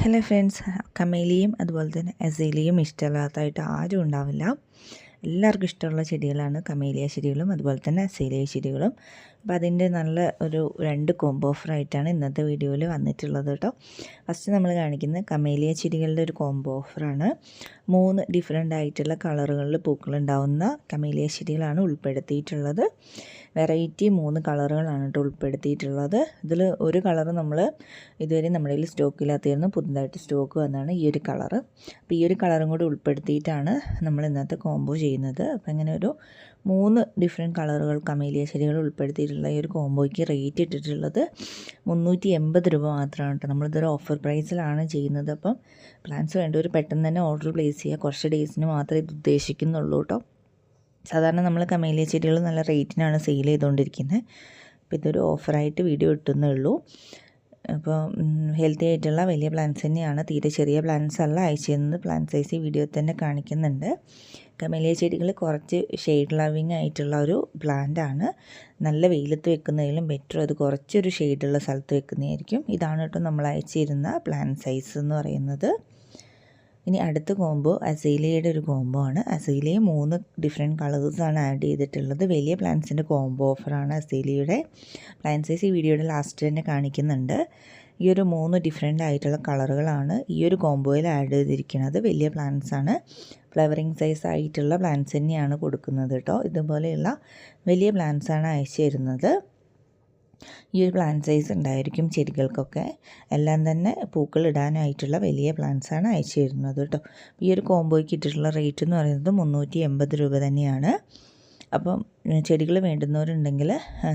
Hello friends, കമേലിയും അതുപോലെ തന്നെ അസേലിയും ഇഷ്ടമില്ലാത്തതായിട്ട് ആരും ഉണ്ടാവില്ല. എല്ലാവർക്കും ഇഷ്ടമുള്ള ചെടികളാണ് കമേലിയ ചെടികളും അതുപോലെ തന്നെ അസേലിയ ചെടികളും. അപ്പോൾ അതിൻ്റെ നല്ല ഒരു 2 കോംബോ ഓഫറായിട്ടാണ് ഇന്നത്തെ വീഡിയോയിൽ വന്നിട്ടുള്ളത് കേട്ടോ. ഫസ്റ്റ് നമ്മൾ കാണിക്കുന്നത് കമേലിയ ചെടികളുടെ ഒരു കോംബോ ഓഫറാണ്. 3 ഡിഫറെൻ്റ് ആയിട്ടുള്ള കളറുകളിൽ പൂക്കളുണ്ടാവുന്ന കമേലിയ ചെടികളാണ് ഉൾപ്പെടുത്തിയിട്ടുള്ളത്. വെറൈറ്റി 3 കളറുകളാണ് കേട്ടോ ഉൾപ്പെടുത്തിയിട്ടുള്ളത്. ഇതിൽ ഒരു കളറ് നമ്മൾ ഇതുവരെ നമ്മുടെ കയ്യിൽ സ്റ്റോക്കില്ലാത്തതായിരുന്നു, പുതുതായിട്ട് സ്റ്റോക്ക് വന്നതാണ് ഈ ഒരു കളറ്. അപ്പോൾ ഈ ഒരു കളറും കൂടി ഉൾപ്പെടുത്തിയിട്ടാണ് നമ്മൾ ഇന്നത്തെ കോംബോ ചെയ്യുന്നത്. അപ്പോൾ അങ്ങനെ ഒരു 3 ഡിഫറെൻറ്റ് കളറുകൾ കമേലിയ ചെടികൾ ഉൾപ്പെടുത്തിയിട്ടുള്ള ഈ ഒരു കോംബോയ്ക്ക് റേറ്റ് ഇട്ടിട്ടുള്ളത് 380 രൂപ മാത്രമാണ് കേട്ടോ. നമ്മളിതൊരു ഓഫർ പ്രൈസിലാണ് ചെയ്യുന്നത്. അപ്പം പ്ലാൻസ് വേണ്ടവർ പെട്ടെന്ന് തന്നെ ഓർഡർ പ്ലേസ് ചെയ്യുക. കുറച്ച് ഡേയ്സിന് മാത്രമേ ഇത് ഉദ്ദേശിക്കുന്നുള്ളൂ കേട്ടോ. സാധാരണ നമ്മൾ കമേലിയ ചെടികൾ നല്ല റേറ്റിനാണ് സെയിൽ ചെയ്തുകൊണ്ടിരിക്കുന്നത്. അപ്പോൾ ഇതൊരു ഓഫറായിട്ട് വീഡിയോ ഇട്ടുന്നേ ഉള്ളൂ. അപ്പോൾ ഹെൽത്തി ആയിട്ടുള്ള വലിയ പ്ലാന്റ്സ് തന്നെയാണ്, തീരെ ചെറിയ പ്ലാന്റ്സ് അല്ല. അയച്ചു തരുന്നത് പ്ലാന്റ് സൈസ് വീഡിയോ തന്നെ കാണിക്കുന്നുണ്ട്. കമേലിയ ചെടികൾ കുറച്ച് ഷെയ്ഡ് ലവിങ് ആയിട്ടുള്ള ഒരു പ്ലാന്റാണ്. നല്ല വെയിലത്ത് വെക്കുന്നതിലും ബെറ്റർ അത് കുറച്ചൊരു ഷെയ്ഡുള്ള സ്ഥലത്ത് വെക്കുന്നതായിരിക്കും. ഇതാണ് കേട്ടോ നമ്മൾ അയച്ചു തരുന്ന പ്ലാന്റ് സൈസ് എന്ന് പറയുന്നത്. ഇനി അടുത്ത കോംബോ അസേലിയയുടെ ഒരു കോംബോ ആണ്. അസേലിയ 3 ഡിഫറെൻറ്റ് കളേഴ്സാണ് ആഡ് ചെയ്തിട്ടുള്ളത്. വലിയ പ്ലാന്റ്സിൻ്റെ കോംബോ ഓഫറാണ് അസേലിയയുടെ. പ്ലാന്റ് സൈസ് ഈ വീഡിയോയുടെ ലാസ്റ്റ് തന്നെ കാണിക്കുന്നുണ്ട്. ഈ ഒരു 3 ഡിഫറെൻ്റ് ആയിട്ടുള്ള കളറുകളാണ് ഈ ഒരു കോംബോയിൽ ആഡ് ചെയ്തിരിക്കുന്നത്. വലിയ പ്ലാന്റ്സ് ആണ്, ഫ്ലവറിങ് സൈസ് ആയിട്ടുള്ള പ്ലാന്റ്സ് തന്നെയാണ് കൊടുക്കുന്നത് കേട്ടോ. ഇതുപോലെയുള്ള വലിയ പ്ലാന്റ്സ് ആണ് അയച്ചു തരുന്നത്. ഈ ഒരു പ്ലാന്റ് സൈസ് ഉണ്ടായിരിക്കും ചെടികൾക്കൊക്കെ. എല്ലാം തന്നെ പൂക്കൾ ഇടാനായിട്ടുള്ള വലിയ പ്ലാന്റ്സാണ് അയച്ചു തരുന്നത് കേട്ടോ. ഈ ഒരു കോംബോയ്ക്ക് ഇട്ടിട്ടുള്ള റേറ്റ് എന്ന് പറയുന്നത് 380 രൂപ തന്നെയാണ്. അപ്പം ചെടികൾ വേണ്ടുന്നവരുണ്ടെങ്കിൽ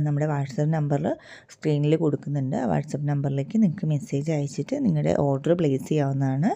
നമ്മുടെ വാട്സപ്പ് നമ്പറിൽ സ്ക്രീനിൽ കൊടുക്കുന്നുണ്ട്. ആ വാട്സപ്പ് നമ്പറിലേക്ക് നിങ്ങൾക്ക് മെസ്സേജ് അയച്ചിട്ട് നിങ്ങളുടെ ഓർഡർ പ്ലേസ് ചെയ്യാവുന്നതാണ്.